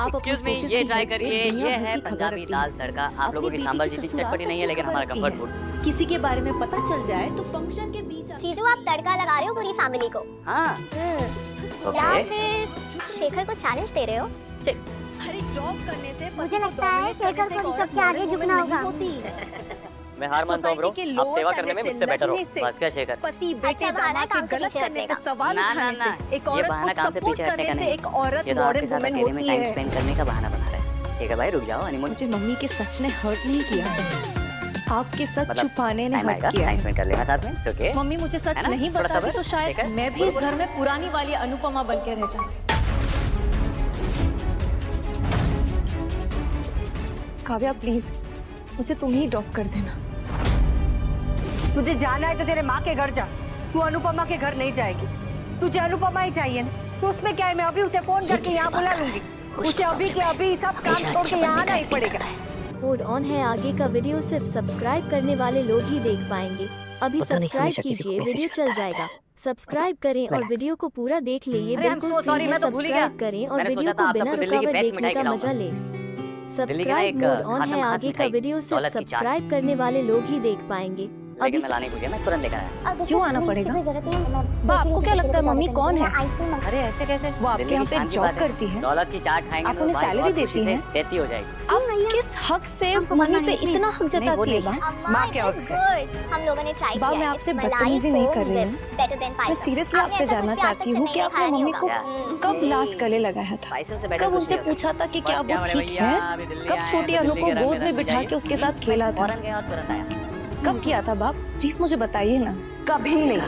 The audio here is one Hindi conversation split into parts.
आप एक्सक्यूज मी, ये ट्राई करिए, ये है पंजाबी दाल तड़का। आप लोगों की सांभर जितनी चटपटी नहीं है, लेकिन हमारा कंफर्ट फूड। किसी के बारे में पता चल जाए तो फंक्शन के बीच चीजू आप तड़का लगा रहे हो पूरी फैमिली को। हाँ या फिर शेखर को चैलेंज दे रहे हो? अरे जॉब करने से मुझे लगता है शेखर को ऋषभ के आगे झुकना होगा। मैं हार मानता हूँ ब्रो, आप सेवा करने में मुझसे बेटर हो। बस क्या शेखर? पति बेटे अच्छा, बहाना दामाद काम के से गलत पीछे करने का हटने सवाल ना, उठाने ना, से एक ये औरत बहाना को काम से सपोर्ट पीछे हटने करने का से नहीं। एक औरत ये तो आपके मॉडर्न साथ वुमन अकेले में होती टाइम है। स्पेंड करने का बहाना बना रहा है। ठीक है भाई, रुक जाओ। हनीमून मुझे मम्मी के सच ने हर्ट नहीं किया, आपके सच मतलब छुपाने ने टाइम हर्ट आएगा, किया। टाइम स्पेंड कर लेना साथ में। It's okay. मम्मी मुझे सच है ना? नहीं थोड़ा बताती सब्र, तो शायद ठीक है? मैं भी इस घर में पुरानी वाली अनुपमा बन के रह जाती। काव्या प्लीज मुझे तुम ही ड्रॉप कर देना। तुझे जाना है तो तेरे माँ के घर जा, तू अनुपमा के घर नहीं जाएगी। तुझे अनुपमा ही चाहिए ना, तो उसमें क्या है, मैं अभी उसे फोन करके यहाँ बुला लूंगी। उसे अभी के अभी सब काम छोड़ के यहाँ आना ही पड़ेगा। कोड ऑन है, आगे का वीडियो सिर्फ सब्सक्राइब करने वाले लोग ही देख पाएंगे। अभी सब्सक्राइब कीजिए, वीडियो चल जाएगा। सब्सक्राइब करें और वीडियो को पूरा देख ले। ये अरे, I'm बिल्कुल so फ्री sorry, है। मैं तो भूल ही गया। सब्सक्राइब करें और मैंने वीडियो सोचा था को आप बिना सबको दिल्ली की रुकावट बेस्ट देखने मिठाई का खिलाऊंगा। मजा ले। दिल्ली की ना सब्सक्राइब एक मोड ऑन खासम है, खास आगे का मिठाई, वीडियो सिर्फ दौलत की चाट। सब्सक्राइब करने वाले लोग ही देख पाएंगे। लेकिन मैं लाने को गया, मैं तुरंत लेकर आया। क्यों आना पड़ेगा? आपको क्या लगता है मम्मी कौन है? अरे ऐसे कैसे? वो आपके दिल्ली यहाँ की पे शान की जॉब बात है। करती है? दौलत की चाट खाएंगे आप तो उन्हें भाई सैलरी बहुत देती खुशी से हैं? देती हो जाएगी। आप किस हक से मम्मी पे इतना हक जताती है? माँ के हक से। हम लोगों ने ट्राई बा, किया। मैं आपसे बदतमीजी नहीं कर रही हूँ। मैं सीरियसली आपसे जानना चाहती हूँ कि आपने मम्मी को कब लास्ट गले लगाया था? पाइसम से बेटर कब कुछ उनसे नहीं हो पूछा था कि सकता। क्या बस वो बड़े ठीक भैया, है? अभी दिल्ली कब आए छोटी हैं, अनु दिल्ली को के गोद रंग में बिठा जाइए। के उसके साथ खेला था? फौरन गया और तुरंत आया। कब किया था बाप? प्लीज मुझे बताइए ना। कभी नहीं।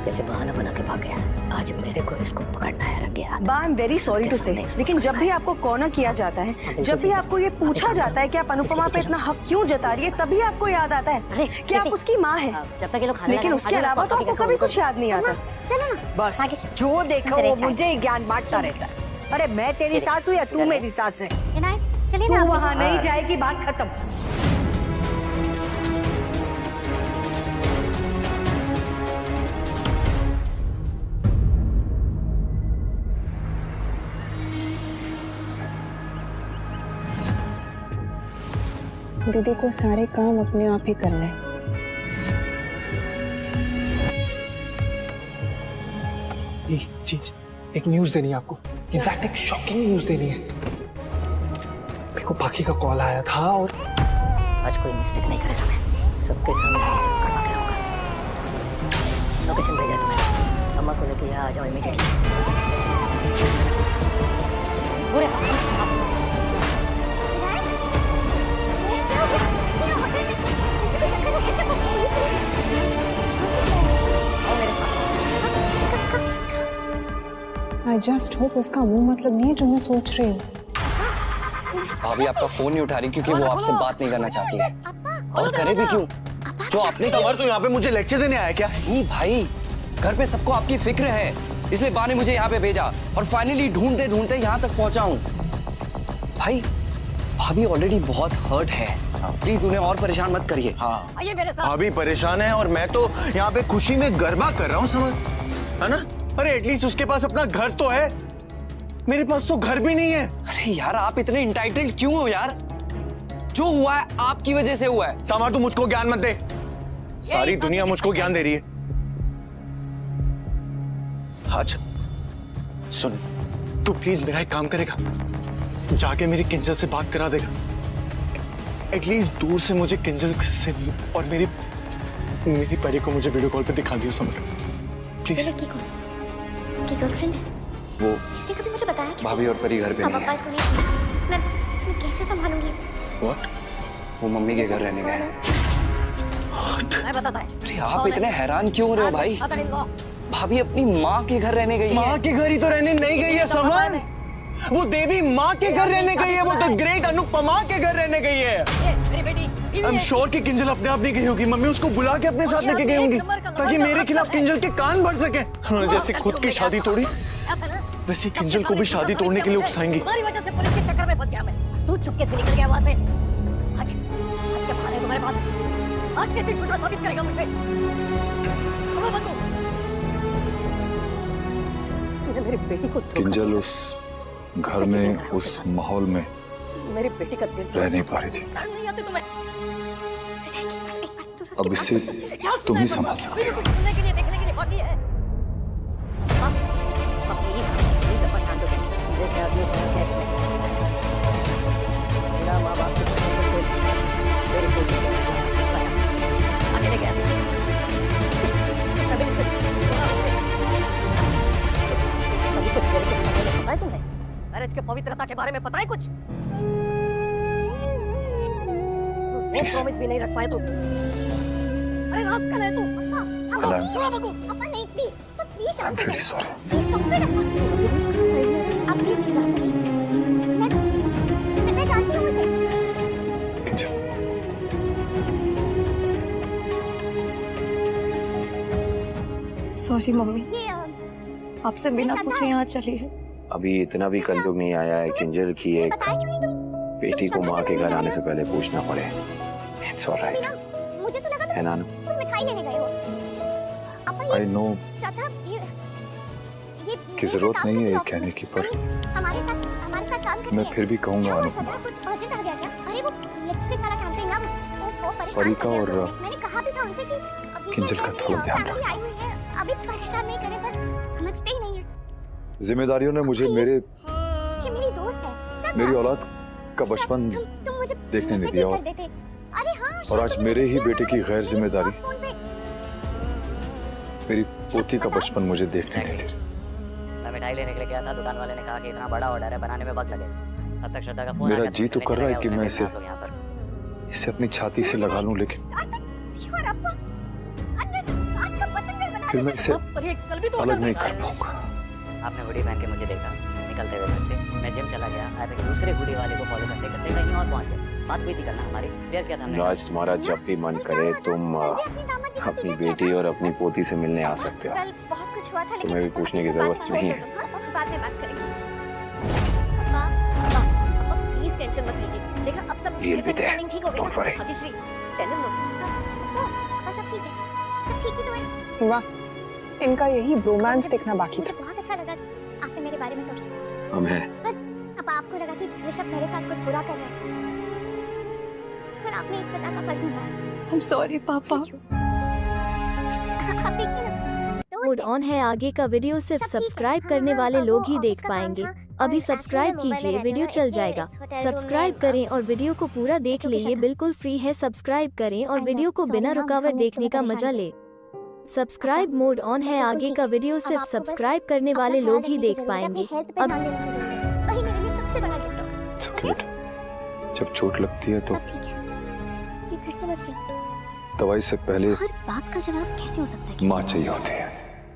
कैसे बहाना बना के भाग गया। आज मेरे को इसको पकड़ना है रंगे हाथ। बा, I am very sorry to say, लेकिन जब भी आपको कॉर्नर किया जाता है, जब भी आपको ये पूछा जाता है कि आप अनुपमा पे इतना हक क्यों जता रही है, तभी आपको याद आता है कि आप उसकी माँ है। जब तक ये लोग खाने लेकिन उसके अलावा तो आपको कभी कुछ याद नहीं आता। चलो ना। बस जो देखो वो मुझे ही ज्ञान बांटता रहता है। अरे मैं तेरी सास हूँ या तू मेरी सास है? चलिए तू ना। वहाँ नहीं जाएगी, बात खत्म। दीदी को सारे काम अपने आप ही करने हैं। एक न्यूज देनी है आपको। इनफैक्ट एक शॉकिंग न्यूज देनी है। मेरे को बाकी का कॉल आया था और आज कोई मिस्टेक नहीं करेगा। मैं सबके सामने आज सब करवा के रहूंगा। लोकेशन भेजा तुम्हें, अम्मा को लेके यहाँ आ जाओ इमीडिएटली। बुरे आई जस्ट होप इसका वो मतलब नहीं है जो मैं सोच रही हूँ। भाभी आपका फोन नहीं उठा रही क्योंकि वो आपसे बात नहीं करना चाहती है। और करे भी क्यों? जो आपने समर तो यहाँ पे मुझे लेक्चर देने आया क्या? नहीं भाई, घर पे सबको आपकी फिक्र है, इसलिए बा ने मुझे यहाँ पे भेजा और फाइनली ढूंढते ढूंढते यहाँ तक पहुंचा हूँ। भाई भाभी ऑलरेडी बहुत हर्ट है, प्लीज उन्हें और परेशान मत करिए। हाँ भाभी परेशान है और मैं तो यहाँ पे खुशी में गरबा कर रहा हूँ समर, है ना? अरे एटलीस्ट उसके पास अपना घर तो है, मेरे पास तो घर भी नहीं है। अरे यार आप इतने इंटाइटल्ड क्यों हो यार? जो हुआ है आपकी वजह से हुआ है। समर तू मुझको ज्ञान मत दे, सारी दुनिया मुझको ज्ञान दे रही है। अच्छा सुन, तू प्लीज मेरा एक काम करेगा, जाके मेरी किंजल से बात करा देगा। एटलीस्ट दूर से मुझे किंजल से और मेरी परी को मुझे वीडियो कॉल पे दिखा दियो समर, प्लीज। इसकी गर्लफ्रेंड है वो इसने कभी मुझे बताया क्या? भाभी और परी घर पे नहीं पापा है। इसको नहीं, मैं कैसे संभालूंगी इसे? What? वो मम्मी के घर रहने गए हैं। मैं बताता है। अरे आप इतने हैरान क्यों हो रहे हो भाई? भाभी अपनी माँ के घर रहने गई है। माँ के घर ही तो रहने नहीं गई है समर, वो देवी माँ के घर रहने गई है, वो तो ग्रेट अनुपमा के घर रहने गई है। आई एम श्योर कि किंजल अपने आप नहीं गई होगी, मम्मी उसको बुला के अपने साथ लेके गई होंगी ताकि मेरे खिलाफ किंजल के कान भर सके। उन्होंने जैसे खुद की शादी तोड़ी, वैसे किंजल को भी शादी तोड़ने के लिए उकसाएंगी। तुम्हारी वजह से पुलिस के चक्कर में फंस गया मैं। तू चुपके से निकल गया वहां से। आज क्या बहाना है तुम्हारे पास? आज कैसे झूठा साबित करेगा मुझे? छोड़ो बंदूक। तूने मेरी बेटी को धोखा किंजल दिया। उस घर में उस माहौल में मेरी बेटी का दिल रह नहीं पा रही थी। नहीं आती तुम्हें। अब इससे तुम ही संभाल सकते हो। सुनने के लिए, देखने के लिए बाकी है। प्लीज परेशान हो गए। जैसे आदमी से क्या एक्सपेक्ट कर सकता है? मेरा माँ बाप की पोजीशन से मेरी पोजीशन अकेले गया फैमिली से कभी तो पता है तुम्हें? मैरिज के पवित्रता के बारे में पता है कुछ? वो प्रॉमिस भी नहीं रख पाए तुम। अरे रात कल है तू। अप्पा छोड़ो बकू। अप्पा नहीं, प्लीज शांत हो I'm really sorry. Please stop it अप्पा। आप प्लीज मेरी बात सुनिए। मैं जानती हूँ उसे। सॉरी मम्मी, ये आपसे बिना पूछे यहाँ चली है। अभी इतना भी कलयुग नहीं आया है किंजल की एक बताया क्यों नहीं तुम? बेटी को माँ के घर आने से पहले पूछना पड़े। It's all right. मुझे तो लगा है ना? तुम मिठाई लेने गए हो। अप्पा I know की जरूरत नहीं है ये कहने की, पर हमारे साथ काम करती मैं है। फिर भी कहूँगा अनुपमा, कुछ अर्जेंट आ गया क्या? अरे वो लिपस्टिक वाला कैंपेन ना, वो परेशान परीका कर दिया और उन्होंने। मैंने कहा भी था उनसे कि अभी किंजल का थोड़ा ध्यान रख। आई हुई है, अभी परेशान नहीं करे, पर समझते ही नहीं है। जिम्मेदारियों ने मुझे मेरे ये मेरी दोस्त है। मेरी औलाद का बचपन तुम मुझे देखने नहीं दिया, अरे हाँ, और आज मेरे ही बेटे की गैर जिम्मेदारी मेरी पोती का बचपन मुझे देखने नहीं दी। मैं मिठाई लेने के लिए गया था, दुकान वाले ने कहा कि इतना बड़ा ऑर्डर है, बनाने में वक्त लगेगा। तब तक श्रद्धा का फोन मेरा आ गया। जी तो कर रहा है कि मैं इसे यहाँ पर इसे अपनी छाती से लगा लूं, लेकिन फिर मैं इसे अलग नहीं कर पाऊंगा। आपने हुडी पहन के मुझे देखा निकलते हुए घर से। मैं जिम चला गया, आप एक दूसरे हुडी वाले को फॉलो करते करते कहीं और पहुंच गए। बात हुई थी कल ना हमारी, क्लियर किया था हमने। राज, तुम्हारा जब भी मन करे तुम अपनी बेटी और अपनी पोती से मिलने आ सकते हो। कल बहुत कुछ हुआ था, लेकिन तुम्हें भी पूछने की जरूरत नहीं है। बाद में बात करेंगे। प्लीज टेंशन मत लीजिए। देखा अब सब मिसअंडरस्टैंडिंग ठीक हो गई ना। भाग्यश्री टेंशन मत। सब ठीक है, सब ठीक ही तो है। वाह, इनका यही रोमांस देखना बाकी था। मुझे बहुत अच्छा लगा आपने मेरे बारे में सोचा। हम हैं। अब आपको लगा कि ऋषभ मेरे साथ कुछ बुरा कर रहा है, और आपने एक पिता का फर्ज निभाया। I'm sorry पापा। आप देखिए ना, मोड ऑन है, आगे का वीडियो सिर्फ सब्सक्राइब करने वाले लोग ही देख पाएंगे। अभी सब्सक्राइब कीजिए, वीडियो चल जाएगा। सब्सक्राइब करें और वीडियो को पूरा देख लीजिए, बिल्कुल फ्री है। सब्सक्राइब करें और वीडियो को बिना रुकावट देखने का मजा ले। सब्सक्राइब मोड ऑन है, आगे का वीडियो सिर्फ सब्सक्राइब करने वाले लोग ही देख पाएंगे। अब वही मेरे लिए सबसे बड़ा गिफ्ट होगा। It's okay बेटा, जब चोट लगती है तो सब ठीक है। ये फिर से बच गया। दवाई से पहले हर बात का जवाब कैसे हो सकता है? माँ चाहिए होती है।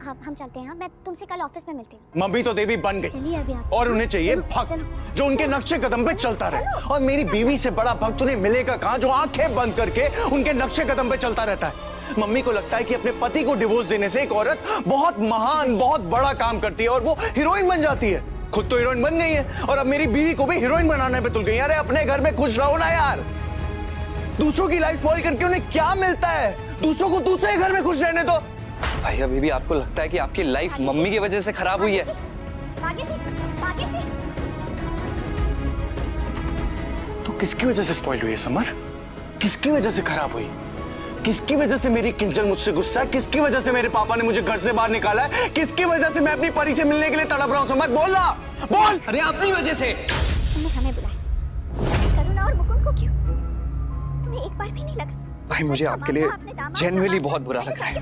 हम चलते हैं। मैं तुमसे कल ऑफिस में मिलती हूँ। मम्मी तो देवी बन गई, चलिए अभी आप। और उन्हें चाहिए भक्त जो उनके नक्शे कदम पे चलता रहे। और मेरी बीवी से बड़ा भक्त उन्हें मिलेगा कहाँ, जो आंखें बंद करके उनके नक्शे कदम पे चलता रहता है। मम्मी को लगता है कि अपने पति को डिवोर्स देने से एक औरत बहुत महान, बहुत बड़ा काम करती है और वो हीरोइन बन जाती है। खुद तो हीरोइन बन गई है और अब मेरी बीवी को भी हीरोइन बनाने पे तुल गई। अरे अपने घर में खुश रहो ना यार। दूसरों की लाइफ स्पॉइल करके उन्हें क्या मिलता है? दूसरों को दूसरे घर में खुश रहने दो। भाई अभी भी आपको लगता है कि आपकी लाइफ मम्मी की वजह से खराब हुई है? तो किसकी वजह से स्पॉइल हुई है समर? किसकी वजह से खराब हुई? किसकी वजह से मेरी किंजल मुझसे गुस्सा है? किसकी वजह से मेरे पापा ने मुझे घर से बाहर निकाला है? किसकी वजह से मैं अपनी परी से मिलने के लिए तड़प रहा हूँ? समर बोल ना, बोल। अरे अपनी वजह से। तुमने हमें बुलाया, करुणा और मुकुंद को क्यों? तुम्हें एक बार भी नहीं लगा? भाई मुझे आपके लिए जेन्युइनली बहुत बुरा लग रहा है,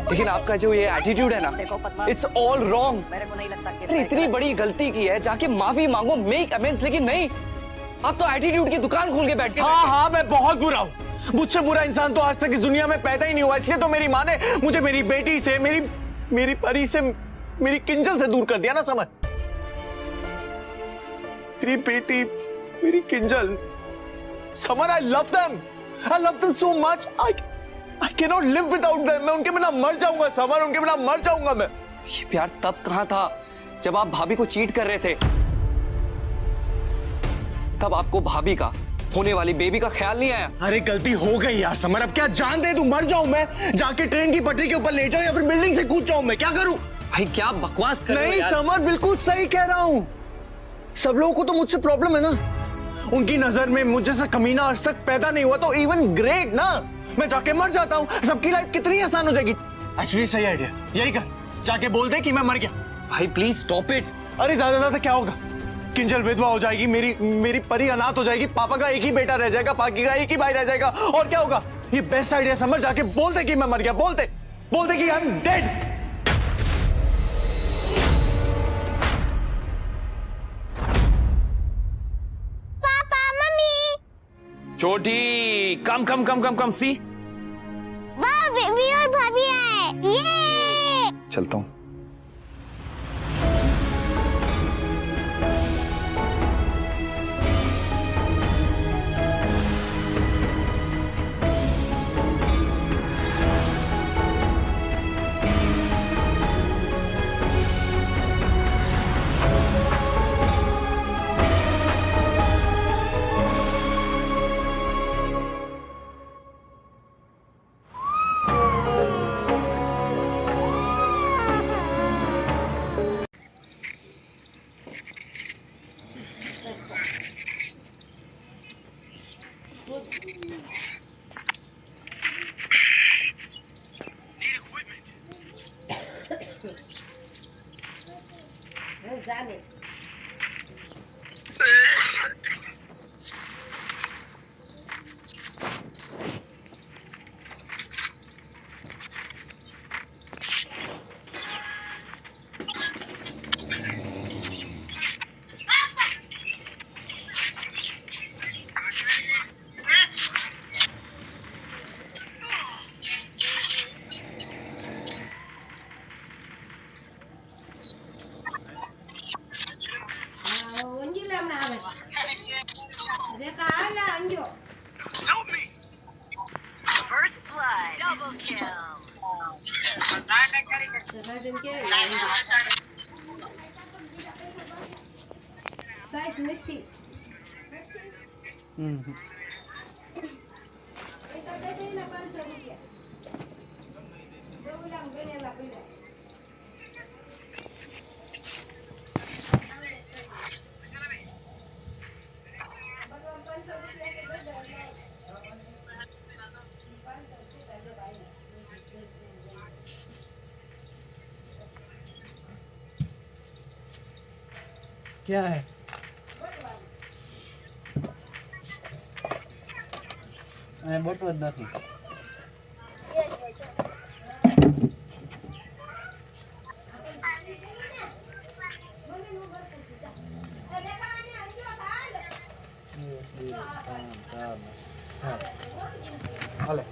लेकिन आपका जो ये एटीट्यूड है ना, इट्स ऑल रॉन्ग। मेरे को नहीं लगता कि अरे इतनी बड़ी गलती की है, जाके माफी मांगो, मेक अमेंड्स, लेकिन नहीं, आप तो एटीट्यूड की दुकान खोल के बैठ गए। हाँ, मैं बहुत बुरा हूँ। मुझसे बुरा इंसान तो आज तक इस दुनिया में पैदा ही नहीं हुआ। इसलिए तो मेरी माँ ने मुझे मेरी बेटी से, मेरी परी से, मेरी किंजल से दूर कर दिया ना समझ। मेरी बेटी, मेरी Kinjal, summer, I love them so much. I cannot live without them. मैं उनके बिना मर जाऊंगा समर, उनके बिना मर जाऊंगा मैं। ये प्यार तब कहाँ था जब आप भाभी को चीट कर रहे थे? तब आपको भाभी का होने वाली बेबी का ख्याल नहीं आया? अरे गलती हो गई यार समर, अब क्या जान दे तू? मर जाऊं मैं, जाके ट्रेन की पटरी के ऊपर लेट जाऊं या फिर बिल्डिंग से कूद जाऊं? मैं क्या करूं? भाई क्या बकवास कर रहे हो यार? नहीं समर, बिल्कुल सही कह रहा हूं। सब लोगों को तो मुझसे प्रॉब्लम है ना। उनकी नजर में मुझ जैसा कमीना आज तक पैदा नहीं हुआ तो इवन ग्रेट ना, मैं जाके मर जाता हूँ, सबकी लाइफ कितनी आसान हो जाएगी। एक्चुअली सही आइडिया, यही कर, जाके बोल दे कि मैं मर गया। भाई प्लीज स्टॉप इट। अरे ज्यादा ज्यादा क्या होगा, किंजल विधवा हो जाएगी, मेरी परी अनाथ हो जाएगी, पापा का एक ही बेटा रह जाएगा, पाकी का एक ही भाई रह जाएगा, और क्या होगा। ये बेस्ट आइडिया समझ, जाके बोलते कि मैं मर गया, बोलते कि I am dead. Papa mummy छोटी कम कम कम कम कम सी। वाह बेबी और भाभी आए, ये चलता हूँ। क्या है? बटवा નથી। હાલે